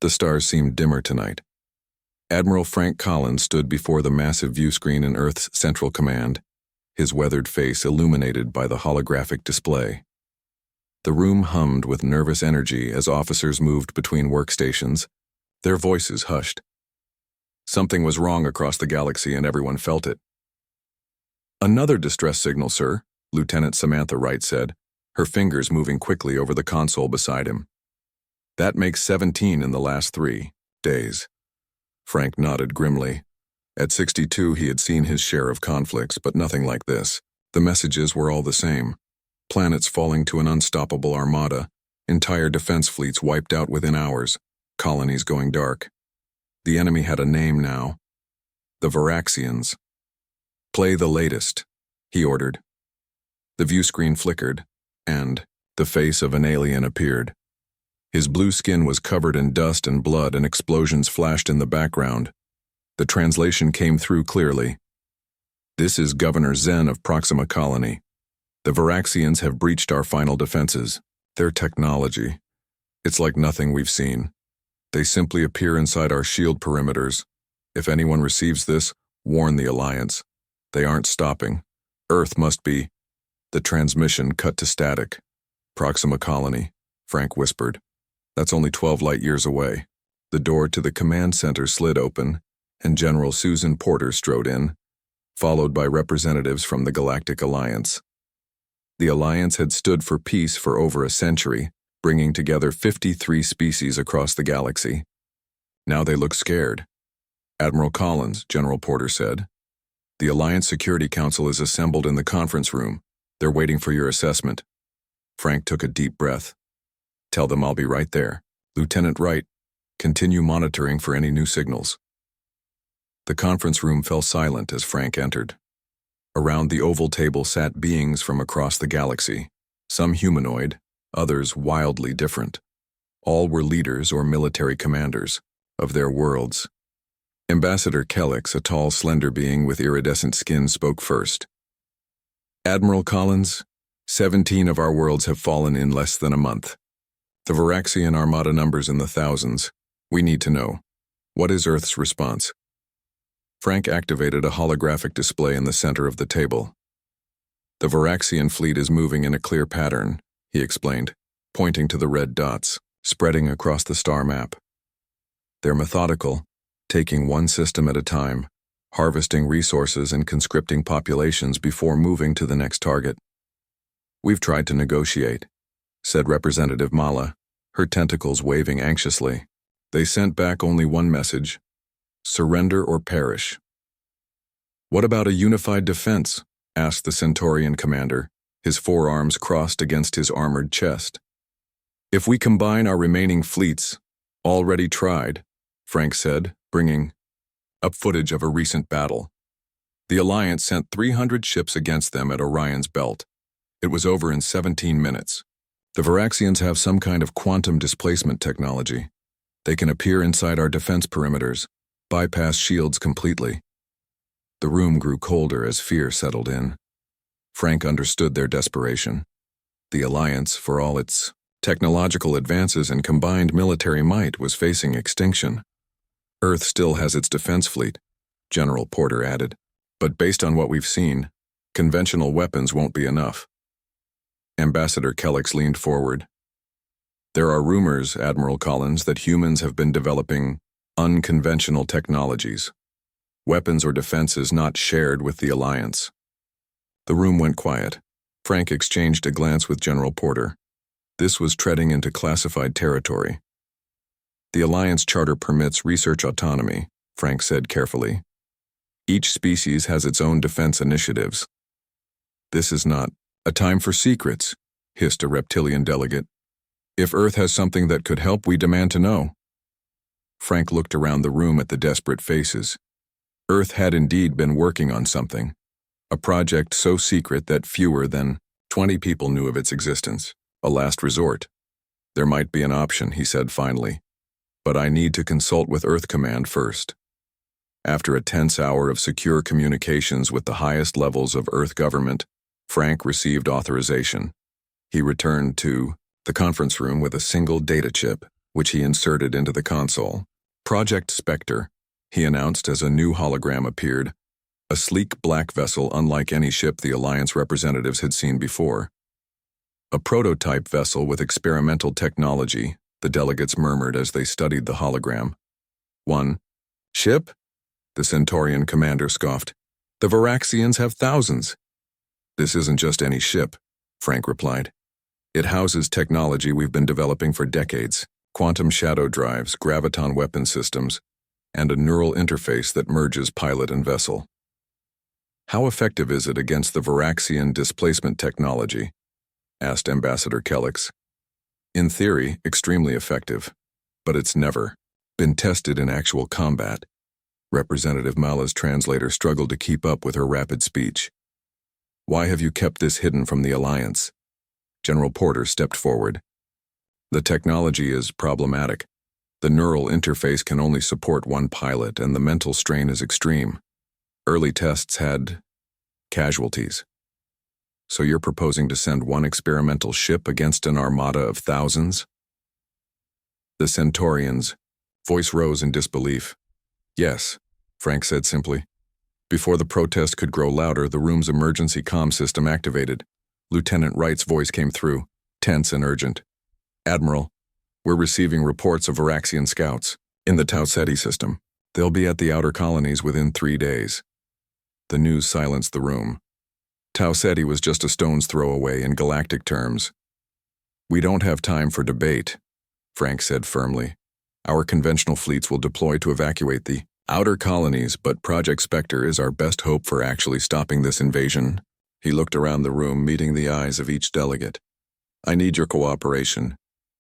The stars seemed dimmer tonight. Admiral Frank Collins stood before the massive view screen in Earth's Central Command, his weathered face illuminated by the holographic display. The room hummed with nervous energy as officers moved between workstations, their voices hushed. Something was wrong across the galaxy and everyone felt it. "Another distress signal, sir," Lieutenant Samantha Wright said, her fingers moving quickly over the console beside him. "That makes 17 in the last 3 days." Frank nodded grimly. At 62, he had seen his share of conflicts, but nothing like this. The messages were all the same. Planets falling to an unstoppable armada, entire defense fleets wiped out within hours, colonies going dark. The enemy had a name now. The Varaxians. "Play the latest," he ordered. The view screen flickered, and the face of an alien appeared. His blue skin was covered in dust and blood, and explosions flashed in the background. The translation came through clearly. "This is Governor Zen of Proxima Colony. The Varaxians have breached our final defenses. Their technology. It's like nothing we've seen. They simply appear inside our shield perimeters. If anyone receives this, warn the Alliance. They aren't stopping. Earth must be." The transmission cut to static. "Proxima Colony," Frank whispered. "That's only 12 light years away." The door to the command center slid open, and General Susan Porter strode in, followed by representatives from the Galactic Alliance. The Alliance had stood for peace for over a century, bringing together 53 species across the galaxy. Now they look scared. "Admiral Collins," General Porter said, "the Alliance Security Council is assembled in the conference room. They're waiting for your assessment." Frank took a deep breath. "Tell them I'll be right there. Lieutenant Wright, continue monitoring for any new signals." The conference room fell silent as Frank entered. Around the oval table sat beings from across the galaxy, some humanoid, others wildly different. All were leaders or military commanders of their worlds. Ambassador Kellix, a tall, slender being with iridescent skin, spoke first. "Admiral Collins, 17 of our worlds have fallen in less than a month. The Varaxian armada numbers in the thousands. We need to know. What is Earth's response?" Frank activated a holographic display in the center of the table. "The Varaxian fleet is moving in a clear pattern," he explained, pointing to the red dots, spreading across the star map. "They're methodical, taking one system at a time, harvesting resources and conscripting populations before moving to the next target. We've tried to negotiate," said Representative Mala, her tentacles waving anxiously. "They sent back only one message: surrender or perish." "What about a unified defense?" asked the Centaurian commander, his forearms crossed against his armored chest. "If we combine our remaining fleets, already tried," Frank said, bringing up footage of a recent battle. "The Alliance sent 300 ships against them at Orion's belt. It was over in 17 minutes. The Varaxians have some kind of quantum displacement technology. They can appear inside our defense perimeters, bypass shields completely." The room grew colder as fear settled in. Frank understood their desperation. The Alliance, for all its technological advances and combined military might, was facing extinction. "Earth still has its defense fleet," General Porter added, "but based on what we've seen, conventional weapons won't be enough." Ambassador Kellix leaned forward. "There are rumors, Admiral Collins, that humans have been developing unconventional technologies, weapons or defenses not shared with the Alliance." The room went quiet. Frank exchanged a glance with General Porter. This was treading into classified territory. "The Alliance Charter permits research autonomy," Frank said carefully. "Each species has its own defense initiatives." "This is not a time for secrets," hissed a reptilian delegate. "If Earth has something that could help, we demand to know." Frank looked around the room at the desperate faces. Earth had indeed been working on something, a project so secret that fewer than 20 people knew of its existence, a last resort. "There might be an option," he said finally, "but I need to consult with Earth Command first." After a tense hour of secure communications with the highest levels of Earth government, Frank received authorization. He returned to the conference room with a single data chip, which he inserted into the console. Project Spectre, he announced as a new hologram appeared, a sleek black vessel unlike any ship the Alliance representatives had seen before. A prototype vessel with experimental technology, the delegates murmured as they studied the hologram. One ship? The Centaurian commander scoffed. The Varaxians have thousands. This isn't just any ship, Frank replied. It houses technology we've been developing for decades, quantum shadow drives, graviton weapon systems, and a neural interface that merges pilot and vessel. How effective is it against the Varaxian displacement technology? Asked Ambassador Kellix. In theory, extremely effective, but it's never been tested in actual combat. Representative Mala's translator struggled to keep up with her rapid speech. Why have you kept this hidden from the Alliance? General Porter stepped forward. The technology is problematic. The neural interface can only support one pilot, and the mental strain is extreme. Early tests had casualties. So you're proposing to send one experimental ship against an armada of thousands? The Centaurian's voice rose in disbelief. Yes, Frank said simply. Before the protest could grow louder, the room's emergency comm system activated. Lieutenant Wright's voice came through, tense and urgent. Admiral, we're receiving reports of Varaxian scouts in the Tau Ceti system. They'll be at the outer colonies within 3 days. The news silenced the room. Tau Ceti was just a stone's throw away in galactic terms. We don't have time for debate, Frank said firmly. Our conventional fleets will deploy to evacuate the outer colonies, but Project Spectre is our best hope for actually stopping this invasion. He looked around the room, meeting the eyes of each delegate. I need your cooperation.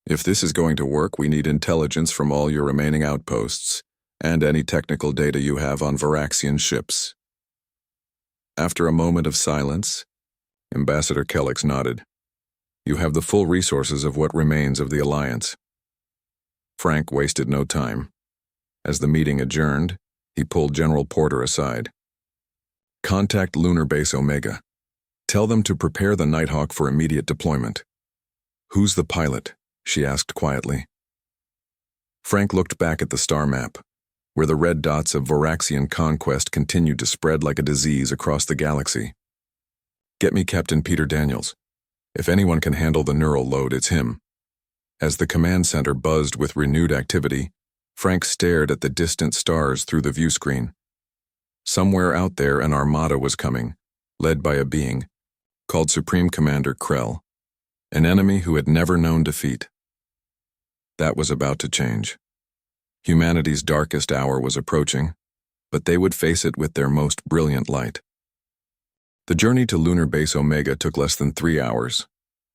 If this is going to work, we need intelligence from all your remaining outposts, and any technical data you have on Varaxian ships. After a moment of silence, Ambassador Kellix nodded. You have the full resources of what remains of the Alliance. Frank wasted no time. As the meeting adjourned, he pulled General Porter aside. Contact Lunar Base Omega. Tell them to prepare the Nighthawk for immediate deployment. Who's the pilot? She asked quietly. Frank looked back at the star map, where the red dots of Varaxian conquest continued to spread like a disease across the galaxy. Get me Captain Peter Daniels. If anyone can handle the neural load, it's him. As the command center buzzed with renewed activity, Frank stared at the distant stars through the view screen. Somewhere out there an armada was coming, led by a being called Supreme Commander Krell, an enemy who had never known defeat. That was about to change. Humanity's darkest hour was approaching, but they would face it with their most brilliant light. The journey to Lunar Base Omega took less than 3 hours.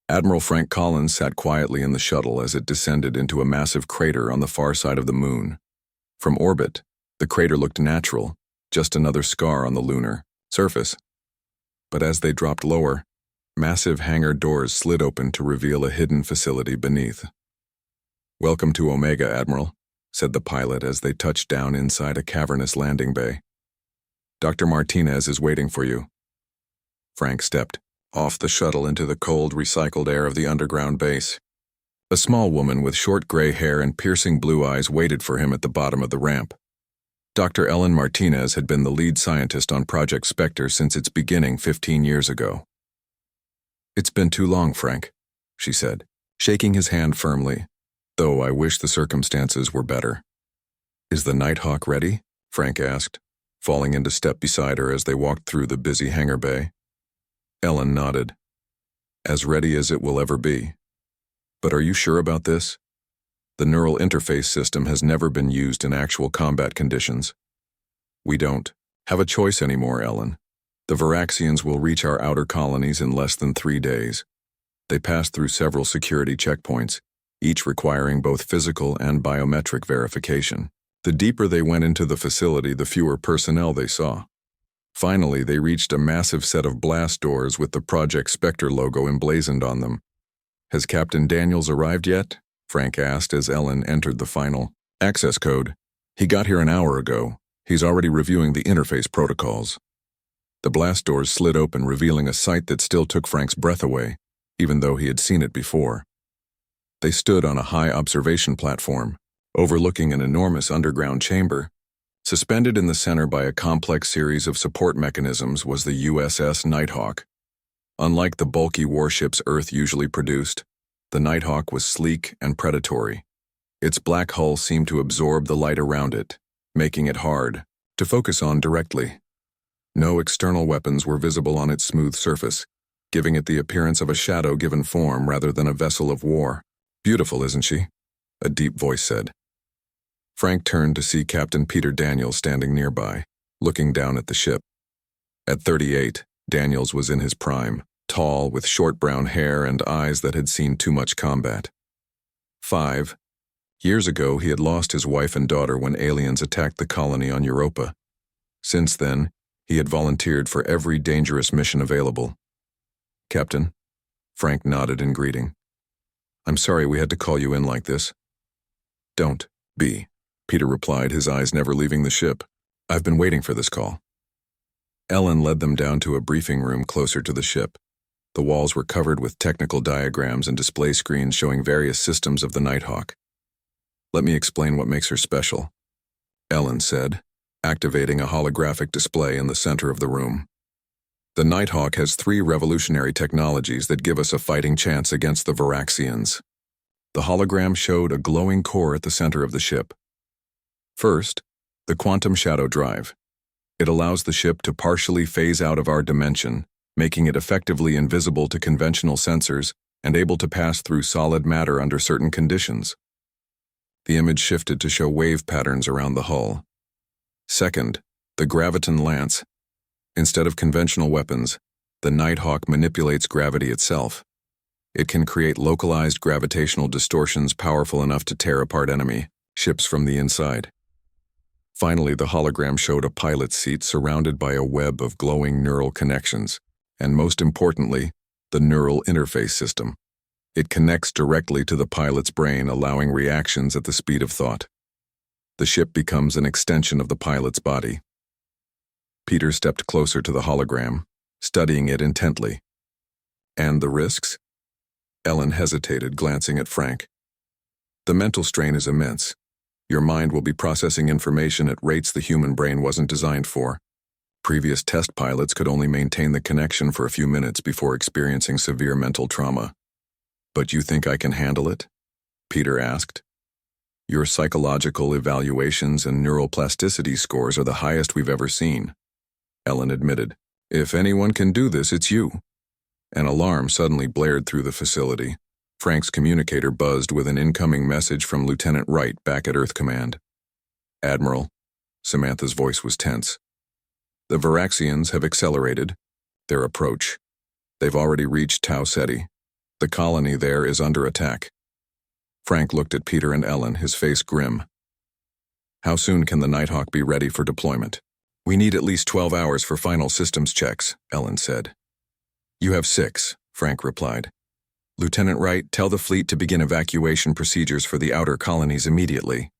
Admiral Frank Collins sat quietly in the shuttle as it descended into a massive crater on the far side of the moon. From orbit, the crater looked natural, just another scar on the lunar surface. But as they dropped lower, massive hangar doors slid open to reveal a hidden facility beneath. Welcome to Omega, Admiral, said the pilot as they touched down inside a cavernous landing bay. Dr. Martinez is waiting for you. Frank stepped off the shuttle into the cold, recycled air of the underground base. A small woman with short gray hair and piercing blue eyes waited for him at the bottom of the ramp. Dr. Ellen Martinez had been the lead scientist on Project Spectre since its beginning 15 years ago. It's been too long, Frank, she said, shaking his hand firmly, though I wish the circumstances were better. Is the Nighthawk ready? Frank asked, falling into step beside her as they walked through the busy hangar bay. Ellen nodded. As ready as it will ever be. But are you sure about this? The neural interface system has never been used in actual combat conditions. We don't have a choice anymore, Ellen. The Varaxians will reach our outer colonies in less than 3 days. They passed through several security checkpoints, each requiring both physical and biometric verification. The deeper they went into the facility, the fewer personnel they saw. Finally, they reached a massive set of blast doors with the Project Spectre logo emblazoned on them. Has Captain Daniels arrived yet? Frank asked as Ellen entered the final access code. He got here an hour ago. He's already reviewing the interface protocols. The blast doors slid open, revealing a sight that still took Frank's breath away, even though he had seen it before. They stood on a high observation platform, overlooking an enormous underground chamber. Suspended in the center by a complex series of support mechanisms was the USS Nighthawk. Unlike the bulky warships Earth usually produced, the Nighthawk was sleek and predatory. Its black hull seemed to absorb the light around it, making it hard to focus on directly. No external weapons were visible on its smooth surface, giving it the appearance of a shadow-given form rather than a vessel of war. "Beautiful, isn't she?" a deep voice said. Frank turned to see Captain Peter Daniels standing nearby, looking down at the ship. At 38, Daniels was in his prime, tall, with short brown hair and eyes that had seen too much combat. 5 years ago, he had lost his wife and daughter when aliens attacked the colony on Europa. Since then, he had volunteered for every dangerous mission available. "Captain?" Frank nodded in greeting. "I'm sorry we had to call you in like this." "Don't be," Peter replied, his eyes never leaving the ship. "I've been waiting for this call." Ellen led them down to a briefing room closer to the ship. The walls were covered with technical diagrams and display screens showing various systems of the Nighthawk. "Let me explain what makes her special," Ellen said, activating a holographic display in the center of the room. "The Nighthawk has 3 revolutionary technologies that give us a fighting chance against the Varaxians." The hologram showed a glowing core at the center of the ship. First, the quantum shadow drive. It allows the ship to partially phase out of our dimension, making it effectively invisible to conventional sensors and able to pass through solid matter under certain conditions. The image shifted to show wave patterns around the hull. Second, the graviton lance. Instead of conventional weapons, the Nighthawk manipulates gravity itself. It can create localized gravitational distortions powerful enough to tear apart enemy ships from the inside. Finally, the hologram showed a pilot's seat surrounded by a web of glowing neural connections, and most importantly, the neural interface system. It connects directly to the pilot's brain, allowing reactions at the speed of thought. The ship becomes an extension of the pilot's body. Peter stepped closer to the hologram, studying it intently. "And the risks?" Ellen hesitated, glancing at Frank. "The mental strain is immense. Your mind will be processing information at rates the human brain wasn't designed for. Previous test pilots could only maintain the connection for a few minutes before experiencing severe mental trauma." "But you think I can handle it?" Peter asked. "Your psychological evaluations and neuroplasticity scores are the highest we've ever seen," Ellen admitted. "If anyone can do this, it's you." An alarm suddenly blared through the facility. Frank's communicator buzzed with an incoming message from Lieutenant Wright back at Earth Command. "Admiral," Samantha's voice was tense. "The Varaxians have accelerated their approach. They've already reached Tau Ceti. The colony there is under attack." Frank looked at Peter and Ellen, his face grim. "How soon can the Nighthawk be ready for deployment?" "We need at least 12 hours for final systems checks," Ellen said. "You have 6, Frank replied. "Lieutenant Wright, tell the fleet to begin evacuation procedures for the outer colonies immediately."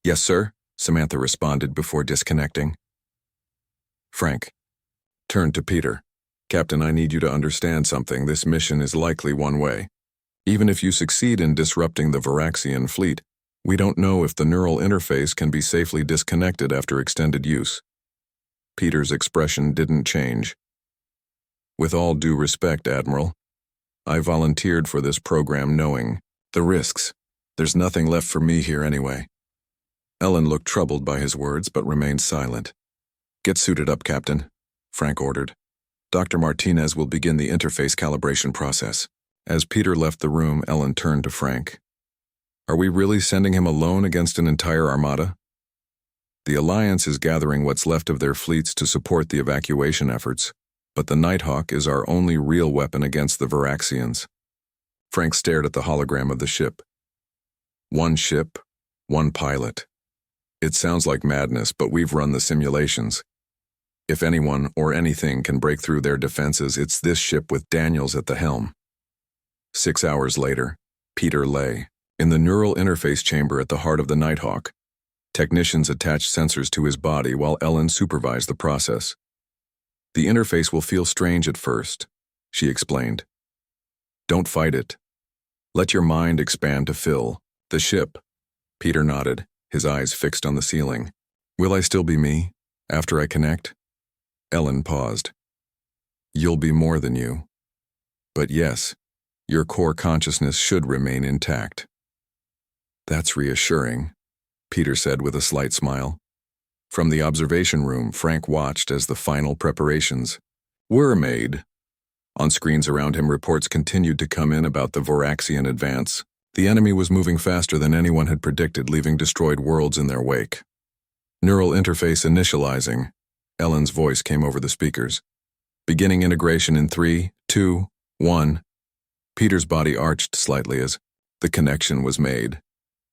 "Yes, sir," Samantha responded before disconnecting. Frank turned to Peter. "Captain, I need you to understand something. This mission is likely one way. Even if you succeed in disrupting the Varaxian fleet, we don't know if the neural interface can be safely disconnected after extended use." Peter's expression didn't change. "With all due respect, Admiral, I volunteered for this program knowing the risks. There's nothing left for me here anyway." Ellen looked troubled by his words but remained silent. "Get suited up, Captain," Frank ordered. "Dr. Martinez will begin the interface calibration process." As Peter left the room, Ellen turned to Frank. "Are we really sending him alone against an entire armada?" "The Alliance is gathering what's left of their fleets to support the evacuation efforts, but the Nighthawk is our only real weapon against the Varaxians." Frank stared at the hologram of the ship. "One ship, one pilot. It sounds like madness, but we've run the simulations. If anyone or anything can break through their defenses, it's this ship with Daniels at the helm." 6 hours later, Peter lay in the neural interface chamber at the heart of the Nighthawk. Technicians attached sensors to his body while Ellen supervised the process. "The interface will feel strange at first," she explained. "Don't fight it. Let your mind expand to fill the ship. Peter nodded, his eyes fixed on the ceiling. Will I still be me after I connect? Ellen paused. You'll be more than you. But yes, your core consciousness should remain intact. That's reassuring, Peter said with a slight smile. From the observation room, Frank watched as the final preparations were made. On screens around him, reports continued to come in about the Voraxian advance. The enemy was moving faster than anyone had predicted, leaving destroyed worlds in their wake. Neural interface initializing. Ellen's voice came over the speakers. Beginning integration in 3, 2, 1. Peter's body arched slightly as the connection was made.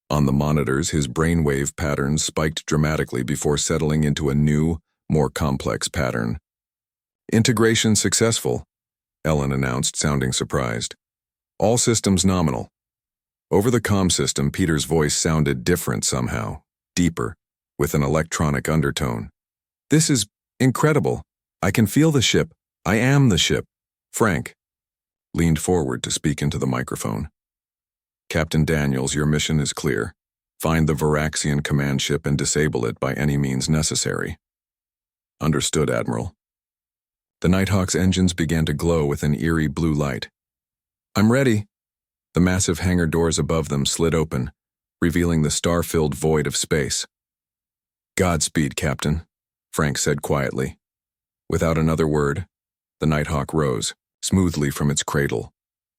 On the monitors, his brainwave patterns spiked dramatically before settling into a new, more complex pattern. Integration successful, Ellen announced, sounding surprised. All systems nominal. Over the comm system, Peter's voice sounded different somehow, deeper, with an electronic undertone. This is incredible. I can feel the ship. I am the ship. Frank leaned forward to speak into the microphone. Captain Daniels, your mission is clear. Find the Voraxian command ship and disable it by any means necessary. Understood, Admiral. The Nighthawk's engines began to glow with an eerie blue light. I'm ready. The massive hangar doors above them slid open, revealing the star-filled void of space. Godspeed, Captain, Frank said quietly. Without another word, the Nighthawk rose, smoothly from its cradle.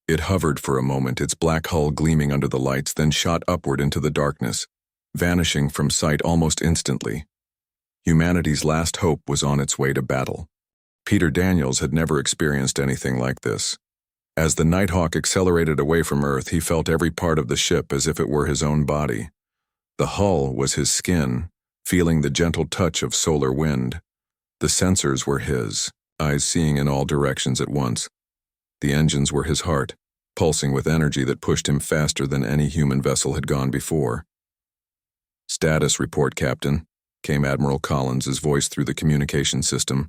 It hovered for a moment, its black hull gleaming under the lights, then shot upward into the darkness, vanishing from sight almost instantly. Humanity's last hope was on its way to battle. Peter Daniels had never experienced anything like this. As the Nighthawk accelerated away from Earth, he felt every part of the ship as if it were his own body. The hull was his skin, feeling the gentle touch of solar wind. The sensors were his, eyes seeing in all directions at once. The engines were his heart, pulsing with energy that pushed him faster than any human vessel had gone before. Status report, Captain, came Admiral Collins' voice through the communication system.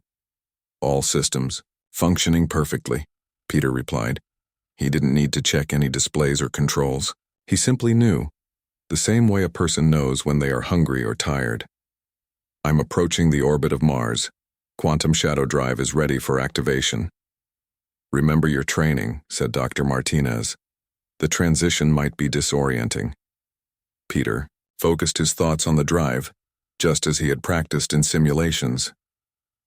All systems, functioning perfectly, Peter replied. He didn't need to check any displays or controls. He simply knew, the same way a person knows when they are hungry or tired. I'm approaching the orbit of Mars. Quantum shadow drive is ready for activation. Remember your training, said Dr. Martinez. The transition might be disorienting. Peter focused his thoughts on the drive, just as he had practiced in simulations.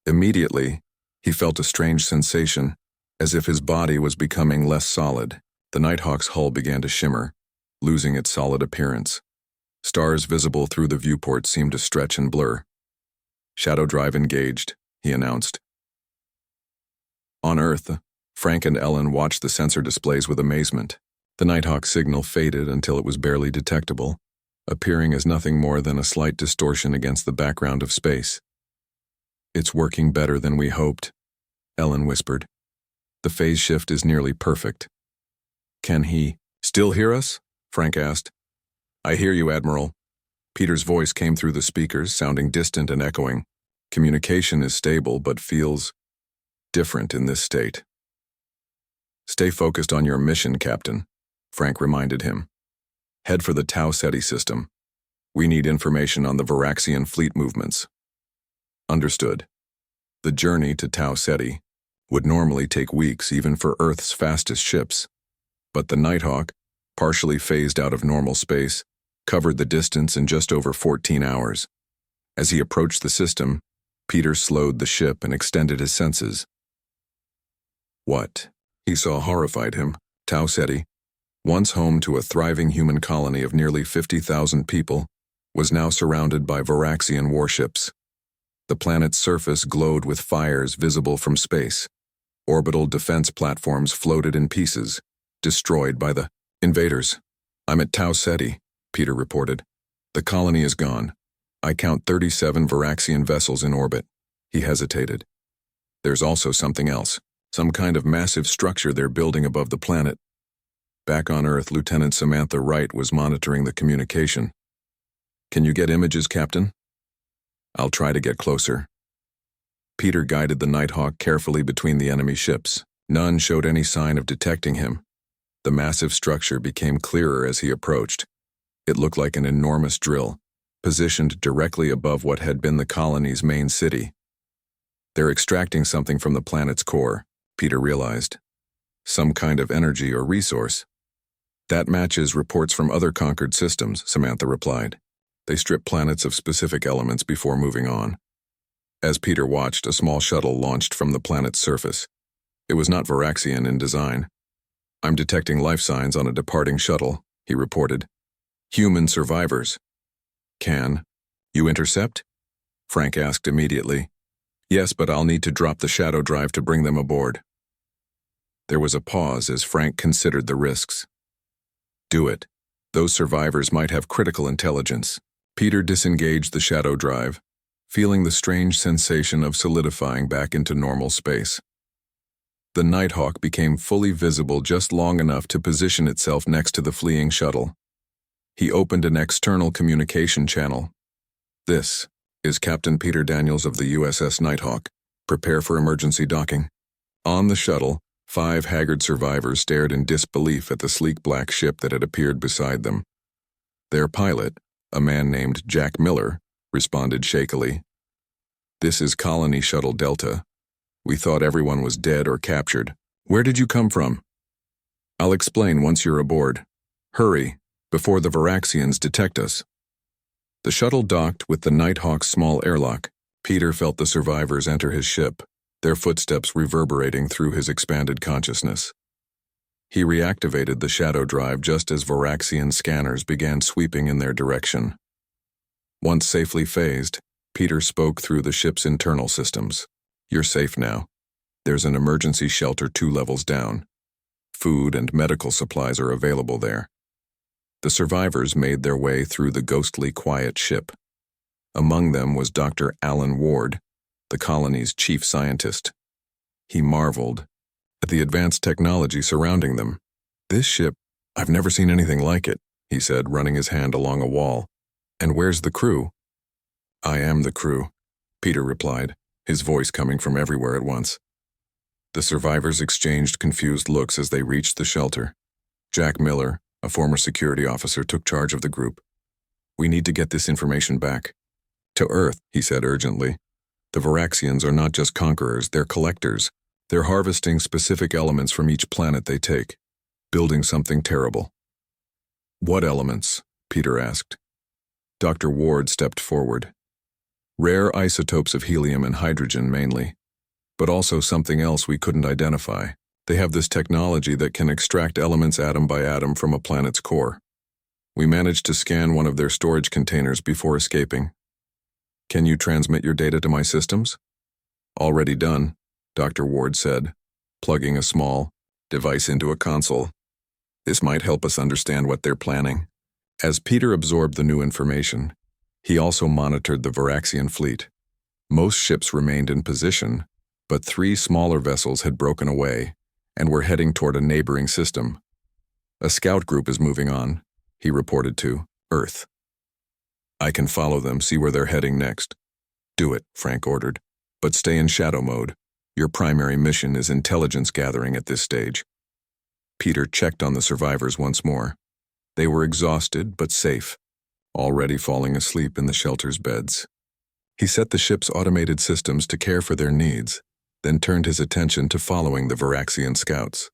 Immediately, he felt a strange sensation, as if his body was becoming less solid. The Nighthawk's hull began to shimmer, losing its solid appearance. Stars visible through the viewport seemed to stretch and blur. Shadow drive engaged, he announced. On Earth, Frank and Ellen watched the sensor displays with amazement. The Nighthawk signal faded until it was barely detectable, appearing as nothing more than a slight distortion against the background of space. It's working better than we hoped, Ellen whispered. The phase shift is nearly perfect. Can he still hear us? Frank asked. I hear you, Admiral. Peter's voice came through the speakers, sounding distant and echoing. Communication is stable, but feels different in this state. Stay focused on your mission, Captain, Frank reminded him. Head for the Tau Ceti system. We need information on the Voraxian fleet movements. Understood. The journey to Tau Ceti would normally take weeks even for Earth's fastest ships, but the Nighthawk, partially phased out of normal space, covered the distance in just over 14 hours. As he approached the system, Peter slowed the ship and extended his senses. What he saw horrified him. Tau Ceti, once home to a thriving human colony of nearly 50,000 people, was now surrounded by Voraxian warships. The planet's surface glowed with fires visible from space. Orbital defense platforms floated in pieces, destroyed by the invaders. I'm at Tau Ceti, Peter reported. The colony is gone. I count 37 Voraxian vessels in orbit. He hesitated. There's also something else. Some kind of massive structure they're building above the planet. Back on Earth, Lieutenant Samantha Wright was monitoring the communication. Can you get images, Captain? I'll try to get closer. Peter guided the Nighthawk carefully between the enemy ships. None showed any sign of detecting him. The massive structure became clearer as he approached. It looked like an enormous drill, positioned directly above what had been the colony's main city. They're extracting something from the planet's core, Peter realized. Some kind of energy or resource. That matches reports from other conquered systems, Samantha replied. They strip planets of specific elements before moving on. As Peter watched, a small shuttle launched from the planet's surface. It was not Varaxian in design. I'm detecting life signs on a departing shuttle, he reported. Human survivors. Can you intercept? Frank asked immediately. Yes, but I'll need to drop the shadow drive to bring them aboard. There was a pause as Frank considered the risks. Do it. Those survivors might have critical intelligence. Peter disengaged the shadow drive, feeling the strange sensation of solidifying back into normal space. The Nighthawk became fully visible just long enough to position itself next to the fleeing shuttle. He opened an external communication channel. This is Captain Peter Daniels of the USS Nighthawk. Prepare for emergency docking. On the shuttle, 5 haggard survivors stared in disbelief at the sleek black ship that had appeared beside them. Their pilot, a man named Jack Miller, responded shakily. This is Colony Shuttle Delta. We thought everyone was dead or captured. Where did you come from? I'll explain once you're aboard. Hurry, before the Varaxians detect us. The shuttle docked with the Nighthawk's small airlock. Peter felt the survivors enter his ship, their footsteps reverberating through his expanded consciousness. He reactivated the shadow drive just as Varaxian scanners began sweeping in their direction. Once safely phased, Peter spoke through the ship's internal systems. You're safe now. There's an emergency shelter 2 levels down. Food and medical supplies are available there. The survivors made their way through the ghostly quiet ship. Among them was Dr. Alan Ward, the colony's chief scientist. He marveled at the advanced technology surrounding them. This ship, I've never seen anything like it, he said, running his hand along a wall. And where's the crew? I am the crew, Peter replied, his voice coming from everywhere at once. The survivors exchanged confused looks as they reached the shelter. Jack Miller, a former security officer, took charge of the group. We need to get this information back. To Earth, he said urgently. The Varaxians are not just conquerors, they're collectors. They're harvesting specific elements from each planet they take, building something terrible. What elements? Peter asked. Dr. Ward stepped forward. Rare isotopes of helium and hydrogen mainly, but also something else we couldn't identify. They have this technology that can extract elements atom by atom from a planet's core. We managed to scan one of their storage containers before escaping. Can you transmit your data to my systems? Already done, Dr. Ward said, plugging a small device into a console. This might help us understand what they're planning. As Peter absorbed the new information, he also monitored the Varaxian fleet. Most ships remained in position, but 3 smaller vessels had broken away and were heading toward a neighboring system. A scout group is moving on, he reported to Earth. I can follow them, see where they're heading next. Do it, Frank ordered, but stay in shadow mode. Your primary mission is intelligence gathering at this stage. Peter checked on the survivors once more. They were exhausted but safe, already falling asleep in the shelter's beds. He set the ship's automated systems to care for their needs, then turned his attention to following the Varaxian scouts.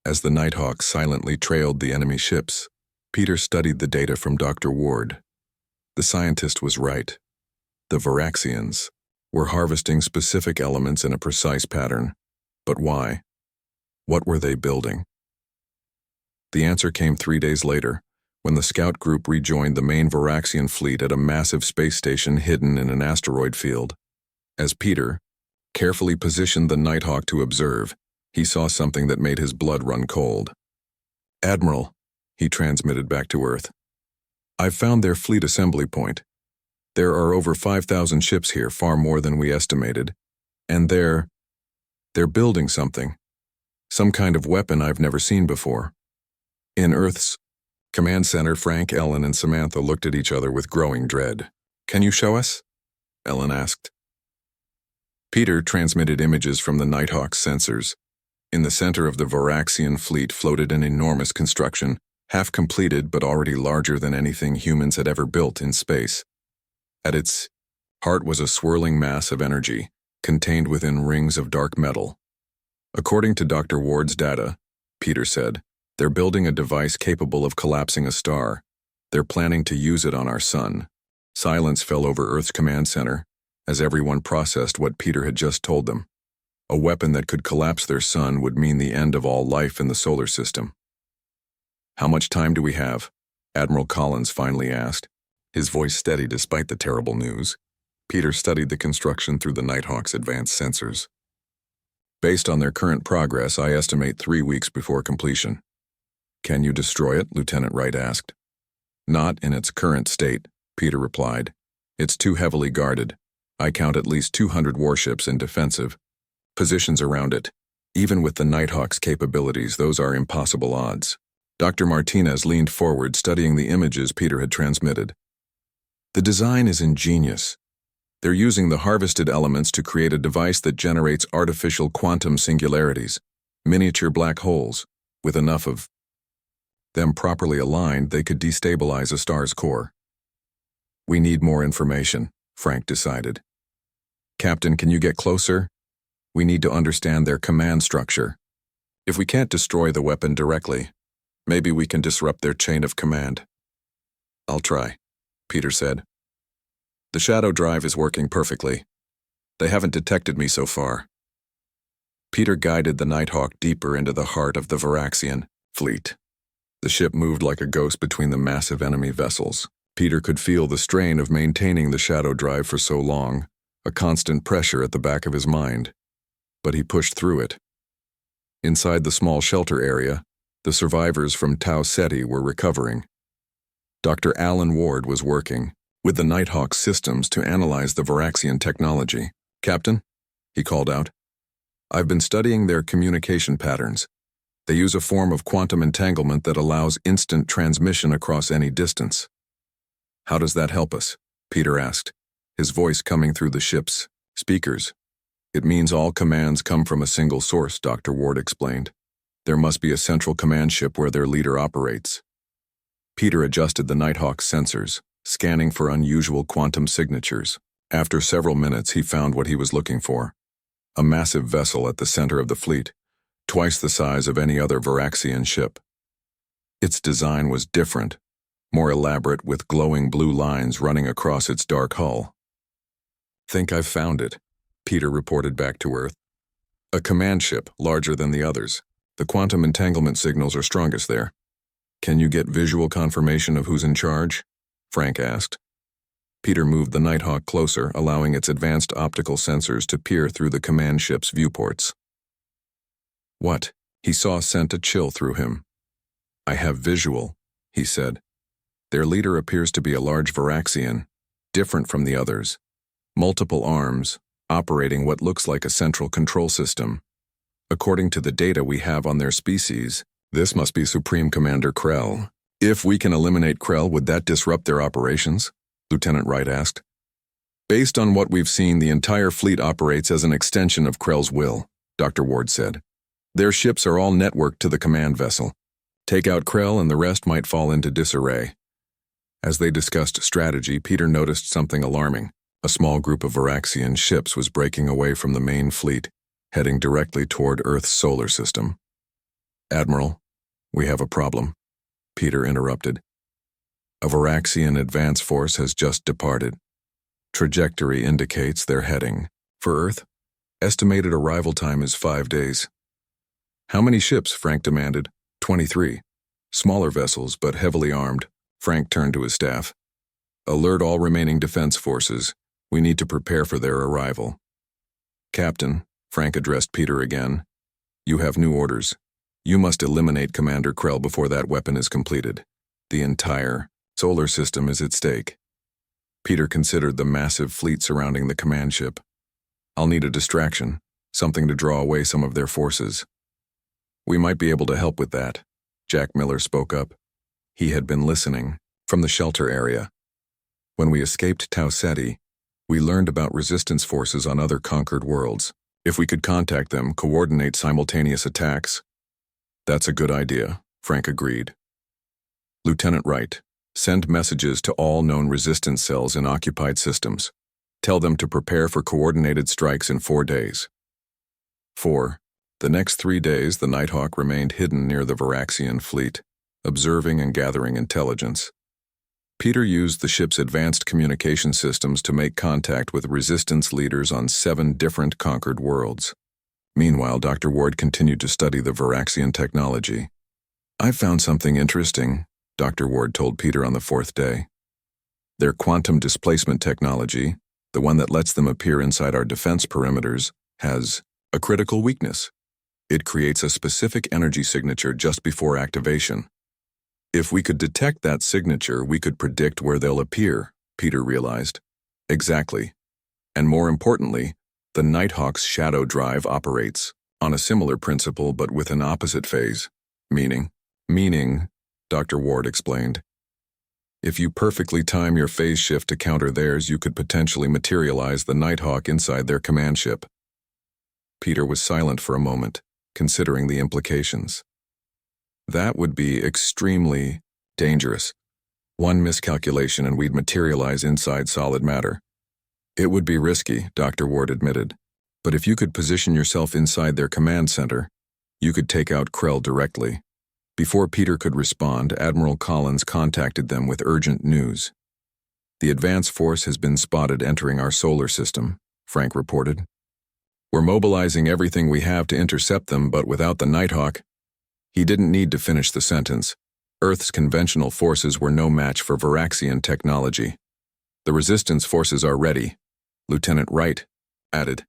As the Nighthawk silently trailed the enemy ships, Peter studied the data from Dr. Ward. The scientist was right. The Varaxians were harvesting specific elements in a precise pattern. But why? What were they building? The answer came 3 days later, when the scout group rejoined the main Varaxian fleet at a massive space station hidden in an asteroid field. As Peter carefully positioned the Nighthawk to observe, he saw something that made his blood run cold. Admiral, he transmitted back to Earth. I've found their fleet assembly point. There are over 5,000 ships here, far more than we estimated. And they're building something. Some kind of weapon I've never seen before. In Earth's command center, Frank, Ellen, and Samantha looked at each other with growing dread. Can you show us? Ellen asked. Peter transmitted images from the Nighthawk's sensors. In the center of the Varaxian fleet floated an enormous construction, half completed but already larger than anything humans had ever built in space. At its heart was a swirling mass of energy, contained within rings of dark metal. According to Dr. Ward's data, Peter said, they're building a device capable of collapsing a star. They're planning to use it on our sun. Silence fell over Earth's command center as everyone processed what Peter had just told them. A weapon that could collapse their sun would mean the end of all life in the solar system. How much time do we have? Admiral Collins finally asked, his voice steady despite the terrible news. Peter studied the construction through the Nighthawk's advanced sensors. Based on their current progress, I estimate 3 weeks before completion. Can you destroy it? Lieutenant Wright asked. Not in its current state, Peter replied. It's too heavily guarded. I count at least 200 warships in defensive positions around it. Even with the Nighthawk's capabilities, those are impossible odds. Dr. Martinez leaned forward, studying the images Peter had transmitted. The design is ingenious. They're using the harvested elements to create a device that generates artificial quantum singularities, miniature black holes. With enough of them properly aligned, they could destabilize a star's core. We need more information, Frank decided. Captain, can you get closer? We need to understand their command structure. If we can't destroy the weapon directly, maybe we can disrupt their chain of command. I'll try, Peter said. The shadow drive is working perfectly. They haven't detected me so far. Peter guided the Nighthawk deeper into the heart of the Varaxian fleet. The ship moved like a ghost between the massive enemy vessels. Peter could feel the strain of maintaining the shadow drive for so long, a constant pressure at the back of his mind. But he pushed through it. Inside the small shelter area, the survivors from Tau Ceti were recovering. Dr. Alan Ward was working with the Nighthawk systems to analyze the Varaxian technology. Captain, he called out, I've been studying their communication patterns. They use a form of quantum entanglement that allows instant transmission across any distance. How does that help us? Peter asked, his voice coming through the ship's speakers. It means all commands come from a single source, Dr. Ward explained. There must be a central command ship where their leader operates. Peter adjusted the Nighthawk's sensors, scanning for unusual quantum signatures. After several minutes, he found what he was looking for. A massive vessel at the center of the fleet, twice the size of any other Varaxian ship. Its design was different, more elaborate, with glowing blue lines running across its dark hull. Think I've found it, Peter reported back to Earth. A command ship, larger than the others. The quantum entanglement signals are strongest there. Can you get visual confirmation of who's in charge? Frank asked. Peter moved the Nighthawk closer, allowing its advanced optical sensors to peer through the command ship's viewports. What? He saw sent a chill through him. I have visual, he said. Their leader appears to be a large Varaxian, different from the others. Multiple arms, operating what looks like a central control system. According to the data we have on their species, this must be Supreme Commander Krell. If we can eliminate Krell, would that disrupt their operations? Lieutenant Wright asked. Based on what we've seen, the entire fleet operates as an extension of Krell's will, Dr. Ward said. Their ships are all networked to the command vessel. Take out Krell and the rest might fall into disarray. As they discussed strategy, Peter noticed something alarming. A small group of Varaxian ships was breaking away from the main fleet, heading directly toward Earth's solar system. Admiral, we have a problem, Peter interrupted. A Varaxian advance force has just departed. Trajectory indicates they're heading for Earth. Estimated arrival time is 5 days. How many ships? Frank demanded. 23. Smaller vessels, but heavily armed. Frank turned to his staff. Alert all remaining defense forces. We need to prepare for their arrival. Captain, Frank addressed Peter again. You have new orders. You must eliminate Commander Krell before that weapon is completed. The entire solar system is at stake. Peter considered the massive fleet surrounding the command ship. I'll need a distraction, something to draw away some of their forces. We might be able to help with that, Jack Miller spoke up. He had been listening from the shelter area. When we escaped Tau Ceti, we learned about resistance forces on other conquered worlds. If we could contact them, coordinate simultaneous attacks. That's a good idea, Frank agreed. Lieutenant Wright, send messages to all known resistance cells in occupied systems. Tell them to prepare for coordinated strikes in 4 days. 4. The next 3 days, the Nighthawk remained hidden near the Varaxian fleet, observing and gathering intelligence. Peter used the ship's advanced communication systems to make contact with resistance leaders on 7 different conquered worlds. Meanwhile, Dr. Ward continued to study the Varaxian technology. "I've found something interesting," Dr. Ward told Peter on the 4th day. "Their quantum displacement technology, the one that lets them appear inside our defense perimeters, has a critical weakness. It creates a specific energy signature just before activation. If we could detect that signature, we could predict where they'll appear," Peter realized. "Exactly. And more importantly, the Nighthawk's shadow drive operates on a similar principle but with an opposite phase. Meaning, Dr. Ward explained. If you perfectly time your phase shift to counter theirs, you could potentially materialize the Nighthawk inside their command ship." Peter was silent for a moment, considering the implications. "That would be extremely dangerous. One miscalculation and we'd materialize inside solid matter." "It would be risky," Dr. Ward admitted. "But if you could position yourself inside their command center, you could take out Krell directly." Before Peter could respond, Admiral Collins contacted them with urgent news. "The advance force has been spotted entering our solar system," Frank reported. "We're mobilizing everything we have to intercept them, but without the Nighthawk—" He didn't need to finish the sentence. Earth's conventional forces were no match for Varaxian technology. "The resistance forces are ready," Lieutenant Wright added.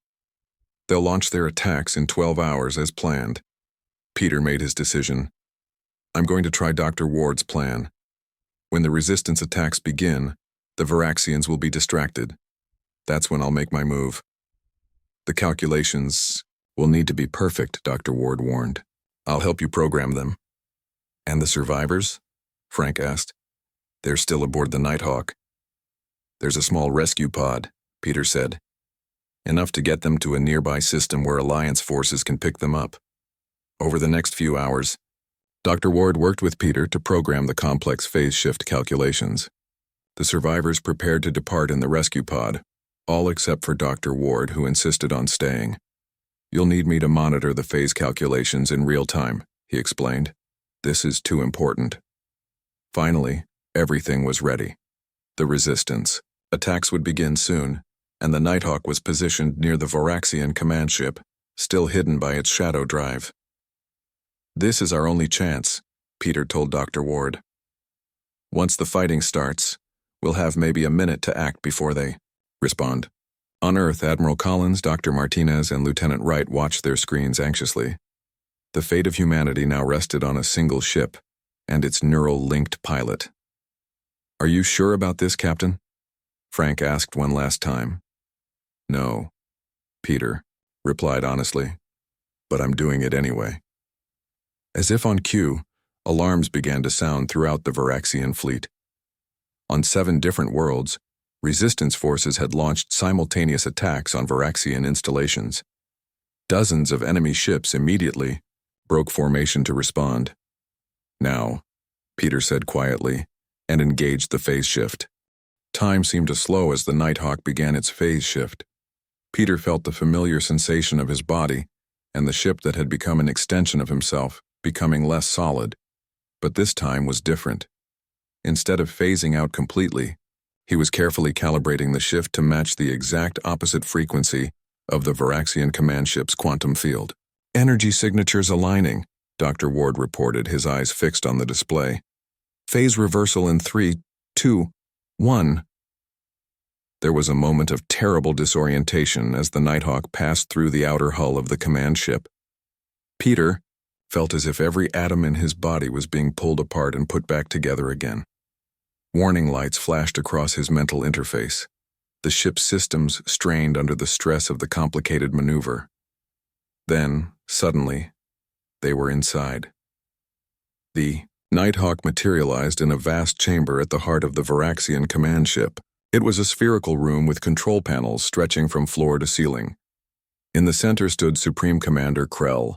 "They'll launch their attacks in 12 hours as planned." Peter made his decision. "I'm going to try Dr. Ward's plan. When the resistance attacks begin, the Varaxians will be distracted. That's when I'll make my move." "The calculations will need to be perfect," Dr. Ward warned. "I'll help you program them." "And the survivors?" Frank asked. "They're still aboard the Nighthawk." "There's a small rescue pod," Peter said. "Enough to get them to a nearby system where Alliance forces can pick them up." Over the next few hours, Dr. Ward worked with Peter to program the complex phase shift calculations. The survivors prepared to depart in the rescue pod, all except for Dr. Ward, who insisted on staying. "You'll need me to monitor the phase calculations in real time," he explained. "This is too important." Finally, everything was ready. The resistance attacks would begin soon, and the Nighthawk was positioned near the Varaxian command ship, still hidden by its shadow drive. "This is our only chance," Peter told Dr. Ward. "Once the fighting starts, we'll have maybe a minute to act before they respond." On Earth, Admiral Collins, Dr. Martinez, and Lieutenant Wright watched their screens anxiously. The fate of humanity now rested on a single ship and its neural-linked pilot. "Are you sure about this, Captain?" Frank asked one last time. "No," Peter replied honestly, "but I'm doing it anyway." As if on cue, alarms began to sound throughout the Varaxian fleet. On 7 different worlds, resistance forces had launched simultaneous attacks on Varaxian installations. Dozens of enemy ships immediately broke formation to respond. "Now," Peter said quietly, and engaged the phase shift. Time seemed to slow as the Nighthawk began its phase shift. Peter felt the familiar sensation of his body and the ship that had become an extension of himself becoming less solid. But this time was different. Instead of phasing out completely, he was carefully calibrating the shift to match the exact opposite frequency of the Varaxian command ship's quantum field. "Energy signatures aligning," Dr. Ward reported, his eyes fixed on the display. "Phase reversal in 3, 2, 1. There was a moment of terrible disorientation as the Nighthawk passed through the outer hull of the command ship. Peter felt as if every atom in his body was being pulled apart and put back together again. Warning lights flashed across his mental interface. The ship's systems strained under the stress of the complicated maneuver. Then, suddenly, they were inside. The Nighthawk materialized in a vast chamber at the heart of the Varaxian command ship. It was a spherical room with control panels stretching from floor to ceiling. In the center stood Supreme Commander Krell.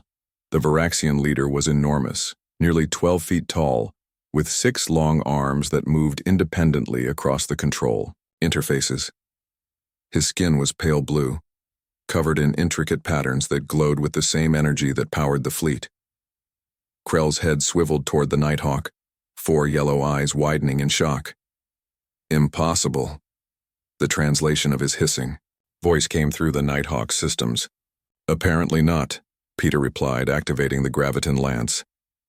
The Varaxian leader was enormous, nearly 12 feet tall, with 6 long arms that moved independently across the control interfaces. His skin was pale blue, covered in intricate patterns that glowed with the same energy that powered the fleet. Krell's head swiveled toward the Nighthawk, 4 yellow eyes widening in shock. Impossible. The translation of his hissing voice came through the Nighthawk's systems. Apparently not, Peter replied, activating the graviton lance.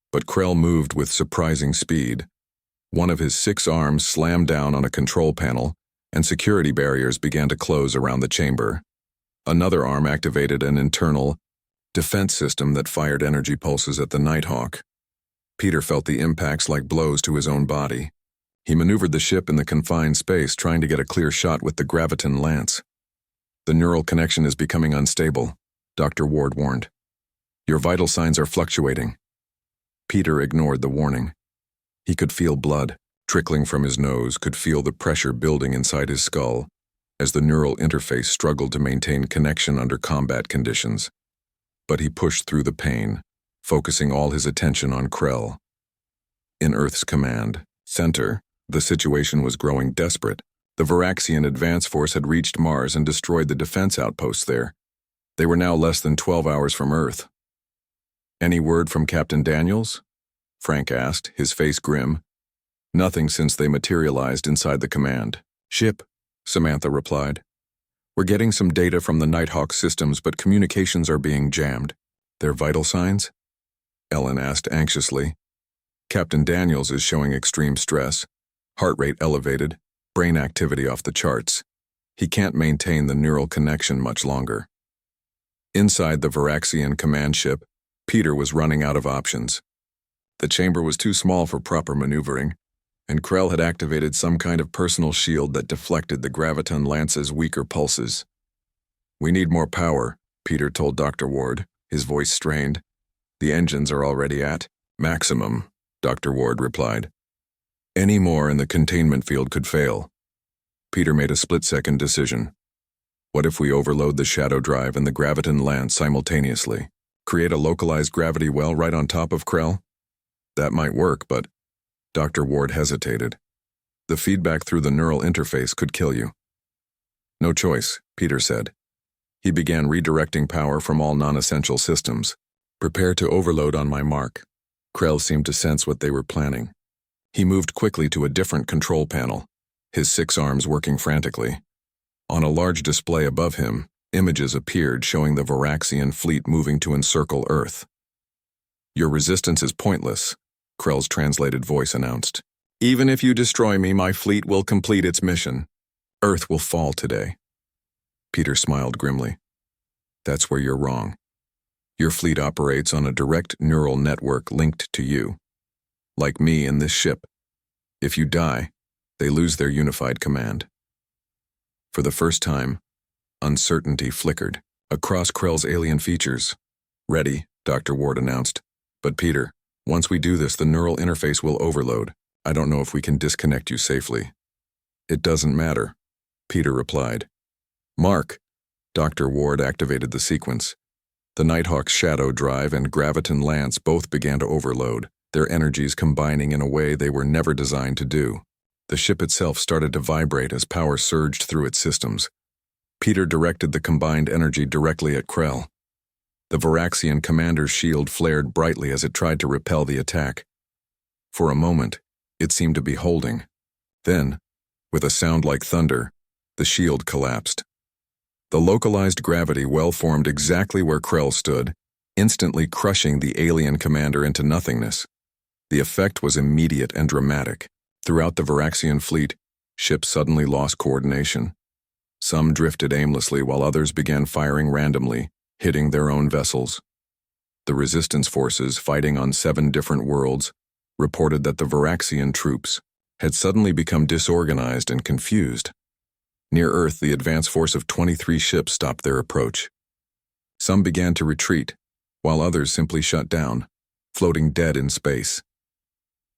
But Krell moved with surprising speed. One of his 6 arms slammed down on a control panel, and security barriers began to close around the chamber. Another arm activated an internal defense system that fired energy pulses at the Nighthawk. Peter felt the impacts like blows to his own body. He maneuvered the ship in the confined space, trying to get a clear shot with the graviton lance. "The neural connection is becoming unstable," Dr. Ward warned. "Your vital signs are fluctuating." Peter ignored the warning. He could feel blood trickling from his nose, could feel the pressure building inside his skull as the neural interface struggled to maintain connection under combat conditions. But he pushed through the pain, focusing all his attention on Krell. In Earth's command center, the situation was growing desperate. The Varaxian advance force had reached Mars and destroyed the defense outposts there. They were now less than 12 hours from Earth. "Any word from Captain Daniels?" Frank asked, his face grim. "Nothing since they materialized inside the command ship," Samantha replied. "We're getting some data from the Nighthawk systems, but communications are being jammed." "Their vital signs?" Ellen asked anxiously. "Captain Daniels is showing extreme stress, heart rate elevated, brain activity off the charts. He can't maintain the neural connection much longer." Inside the Varaxian command ship, Peter was running out of options. The chamber was too small for proper maneuvering, and Krell had activated some kind of personal shield that deflected the graviton lance's weaker pulses. "We need more power," Peter told Dr. Ward, his voice strained. "The engines are already at maximum," Dr. Ward replied. "Any more in the containment field could fail." Peter made a split-second decision. What if we overload the shadow drive and the graviton lance simultaneously? Create a localized gravity well right on top of Krell? That might work, but Dr. Ward hesitated. The feedback through the neural interface could kill you. "No choice," Peter said. He began redirecting power from all non-essential systems. "Prepare to overload on my mark." Krell seemed to sense what they were planning. He moved quickly to a different control panel, his 6 arms working frantically. On a large display above him, images appeared showing the Varaxian fleet moving to encircle Earth. "Your resistance is pointless," Krell's translated voice announced. "Even if you destroy me, my fleet will complete its mission. Earth will fall today." Peter smiled grimly. "That's where you're wrong. Your fleet operates on a direct neural network linked to you. Like me in this ship. If you die, they lose their unified command." For the first time, uncertainty flickered across Krell's alien features. "Ready," Dr. Ward announced. "But Peter, once we do this, the neural interface will overload. I don't know if we can disconnect you safely." "It doesn't matter," Peter replied. "Mark." Dr. Ward activated the sequence. The Nighthawk's shadow drive and graviton lance both began to overload, their energies combining in a way they were never designed to do. The ship itself started to vibrate as power surged through its systems. Peter directed the combined energy directly at Krell. The Varaxian commander's shield flared brightly as it tried to repel the attack. For a moment, it seemed to be holding. Then, with a sound like thunder, the shield collapsed. The localized gravity well formed exactly where Krell stood, instantly crushing the alien commander into nothingness. The effect was immediate and dramatic. Throughout the Varaxian fleet, ships suddenly lost coordination. Some drifted aimlessly while others began firing randomly, hitting their own vessels. The resistance forces fighting on 7 different worlds reported that the Varaxian troops had suddenly become disorganized and confused. Near Earth, the advance force of 23 ships stopped their approach. Some began to retreat, while others simply shut down, floating dead in space.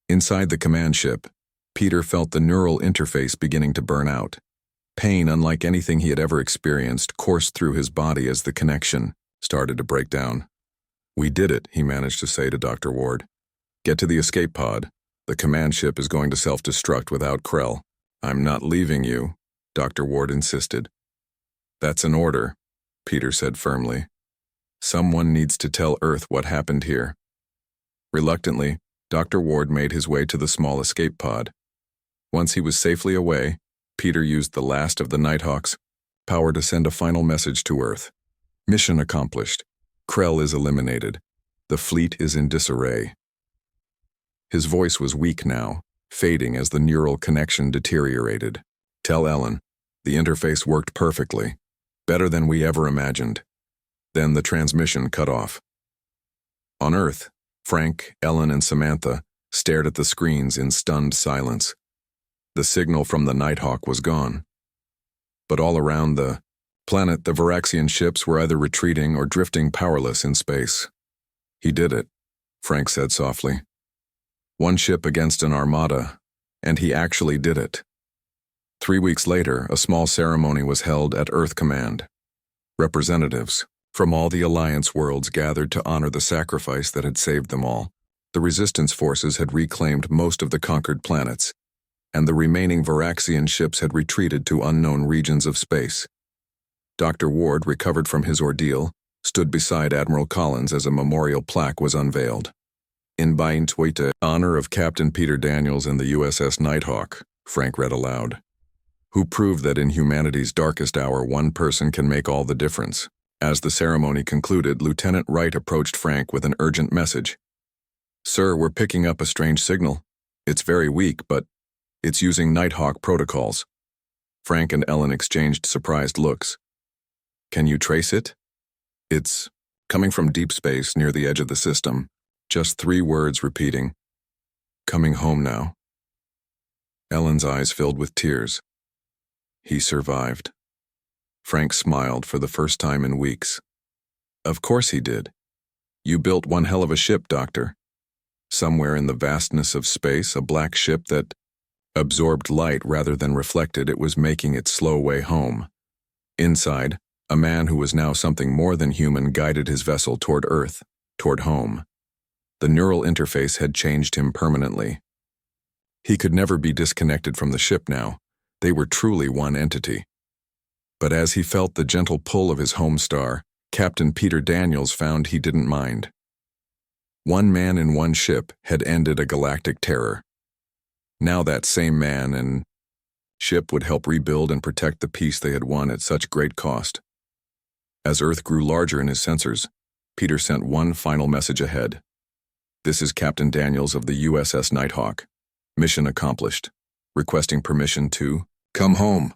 Inside the command ship, Peter felt the neural interface beginning to burn out. Pain, unlike anything he had ever experienced, coursed through his body as the connection started to break down. "We did it," he managed to say to Dr. Ward. "Get to the escape pod. The command ship is going to self-destruct without Krell." "I'm not leaving you," Dr. Ward insisted. "That's an order," Peter said firmly. "Someone needs to tell Earth what happened here." Reluctantly, Dr. Ward made his way to the small escape pod. Once he was safely away, Peter used the last of the Nighthawk's power to send a final message to Earth. "Mission accomplished. Krell is eliminated. The fleet is in disarray." His voice was weak now, fading as the neural connection deteriorated. "Tell Ellen, the interface worked perfectly. Better than we ever imagined." Then the transmission cut off. On Earth, Frank, Ellen, and Samantha stared at the screens in stunned silence. The signal from the Nighthawk was gone. But all around the planet, the Varaxian ships were either retreating or drifting powerless in space. "He did it," Frank said softly. "One ship against an armada, and he actually did it." 3 weeks later, a small ceremony was held at Earth Command. Representatives from all the Alliance worlds gathered to honor the sacrifice that had saved them all. The resistance forces had reclaimed most of the conquered planets, and the remaining Varaxian ships had retreated to unknown regions of space. Dr. Ward, recovered from his ordeal, stood beside Admiral Collins as a memorial plaque was unveiled. "In binge honor of Captain Peter Daniels and the USS Nighthawk," Frank read aloud, "who proved that in humanity's darkest hour one person can make all the difference." As the ceremony concluded, Lieutenant Wright approached Frank with an urgent message. "Sir, we're picking up a strange signal. It's very weak, but it's using Nighthawk protocols." Frank and Ellen exchanged surprised looks. "Can you trace it?" "It's coming from deep space near the edge of the system." Just 3 words repeating, "Coming home now." Ellen's eyes filled with tears. "He survived." Frank smiled for the first time in weeks. "Of course he did. You built one hell of a ship, Doctor. Somewhere in the vastness of space, a black ship that absorbed light rather than reflected, it was making its slow way home. Inside, a man who was now something more than human guided his vessel toward Earth, toward home. The neural interface had changed him permanently. He could never be disconnected from the ship now. They were truly one entity. But as he felt the gentle pull of his home star, Captain Peter Daniels found he didn't mind. One man in one ship had ended a galactic terror. Now that same man and ship would help rebuild and protect the peace they had won at such great cost. As Earth grew larger in his sensors, Peter sent one final message ahead. "This is Captain Daniels of the USS Nighthawk. Mission accomplished. Requesting permission to come home."